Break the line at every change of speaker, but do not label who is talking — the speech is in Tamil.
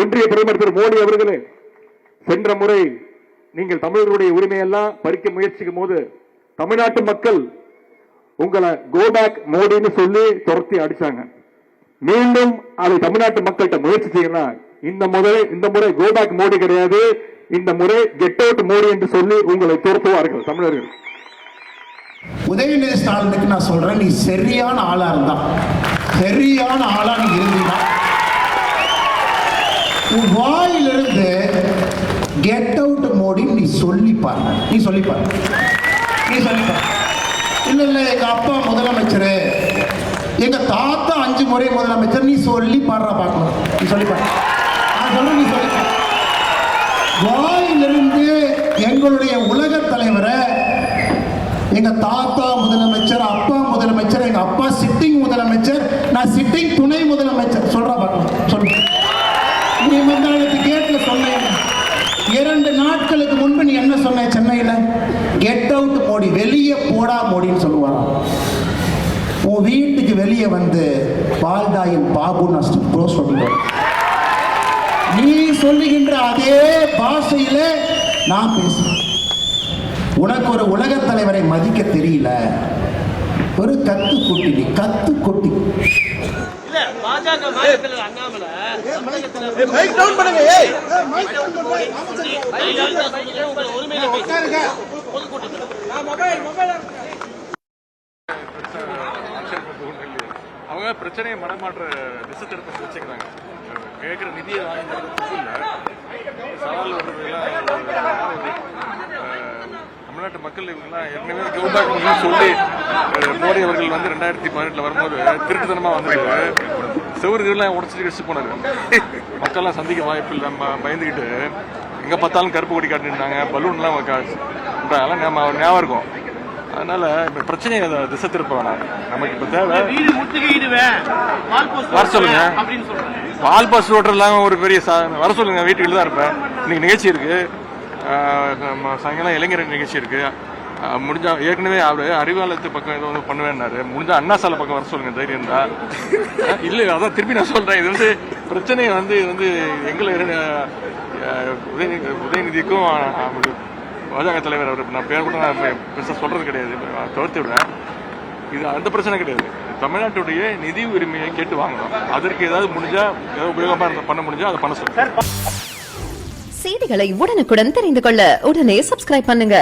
ஒன்றிய பிரதமர் திரு மோடி அவர்களே, சென்ற முறை நீங்கள் தமிழர்களுடைய உரிமையெல்லாம் பறிக்க முயற்சிக்கும் போது தமிழ்நாட்டு மக்கள் உங்களை கோபேக் மோடின்னு சொல்லி துரத்தி அடிச்சாங்க. மீண்டும் அதை தமிழ்நாட்டு மக்கள்கிட்ட முயற்சி செய்யலாம். இந்த முறை கோபேக் மோடி கிடையாது, இந்த முறை கெட் அவுட் மோடி என்று சொல்லி உங்களை துரத்துவார்கள் தமிழர்கள்.
உதயநிதி ஸ்டாலினுக்கு நான் சொல்றேன், நீ சரியான ஆளா இருந்தா, சரியான ஆளா நீ இருந்தா, உன் வாயிலிருந்து கெட் அவுட் மோடி நீ சொல்லிப்பாரு, நீ சொல்லிப்பாரு, நீ சொல்லிப்பாரு. இல்ல இல்ல எங்க அப்பா முதலமைச்சர், எங்க தாத்தா 5 முறை முதலமைச்சர், நீ சொல்லி பாடுற பார்க்கணும், நீ சொல்லிப்பாரு. நான் சொல்றேன், நீ சொல்லிப்பாரு. வாயிலிருந்து எங்களுடைய உலக தலைவரை எங்க தாத்தா முதலமைச்சர், அப்பா முதலமைச்சர், எங்க அப்பா சிட்டிங் முதலமைச்சர், நான் சிட்டிங் துணை முதலமைச்சர் சொல்ற பார்க்கலாம் சொல்லு. நீ மந்தாளத்து கேட்ல சொன்னேன் 2 நாட்களுக்கு முன்பு நீ என்ன சொன்ன சென்னையில? கெட் அவுட் மோடி, வெளியே போடா மோடின்னு சொல்லுவாராம். உன் வீட்டுக்கு வெளியே வந்து பால்டாயின் பாபு நஷ்டம் சொல்லுவார். நீ சொல்லுகின்ற அதே பாஷையில நான் பேசுறேன். உனக்கு ஒரு உலக தலைவரை மதிக்க தெரியல, ஒரு கத்து கொட்டி, நீ கத்து கொட்டி.
அவங்க பிரச்சனையை மனமாற்ற திசை திருப்ப வச்சுக்கிறாங்க. கேட்கிற நிதியை வாங்கி சவால் தமிழ்நாட்டு மக்கள் இவங்கெல்லாம் ஏற்கனவே கவுர்மெண்ட் சொல்லி மோடி அவர்கள் வந்து 2018 வரும்போது திருட்டுத்தனமா வந்து செவர்கள்லாம் உடச்சிட்டு கடிச்சு போனாரு. மக்கள்லாம் சந்திக்க வாய்ப்பு இல்லை, பயந்துக்கிட்டு எங்க பார்த்தாலும் கருப்பு கொடி காட்டிருந்தாங்க, பலூன்லாம் அதெல்லாம் ஞாபகம் இருக்கும். அதனால இப்ப பிரச்சனையை திசை திருப்ப வேணாம். நமக்கு இப்ப தேவை வர சொல்லுங்க. வால் பாஸ் ஓட்டுறதுலாம் ஒரு பெரிய வர சொல்லுங்க. வீட்டுக்குள்ள தான் இருப்பேன். இன்னைக்கு நிகழ்ச்சி இருக்கு, சாயங்காலம் இளைஞர் நிகழ்ச்சி இருக்கு. முடிஞ்சா ஏற்கனவே அவரு அறிவாலயத்து பக்கம் ஏதோ வந்து பண்ணுவேன்னாரு. முடிஞ்சா அண்ணா சாலை பக்கம் வர சொல்லுங்க, தைரியம் தான். இல்ல அதான் திருப்பி நான் சொல்றேன், இது வந்து பிரச்சனை வந்து இது வந்து எங்களை உதயநிதிக்கும் பாஜக தலைவர் அவர், நான் பேர் கூட நான் பெருசாக சொல்றது கிடையாது, தவிர்த்து விடுறேன். இது அந்த பிரச்சனை கிடையாது. தமிழ்நாட்டுடைய நிதி உரிமையை கேட்டு வாங்கணும். அதற்கு ஏதாவது முடிஞ்சா, ஏதாவது உபயோகமா பண்ண முடிஞ்சா அதை பண்ண சொல்லுங்க.
செய்திகளை உடனுக்குடன் தெரிந்து கொள்ள உடனே சப்ஸ்கிரைப் பண்ணுங்க.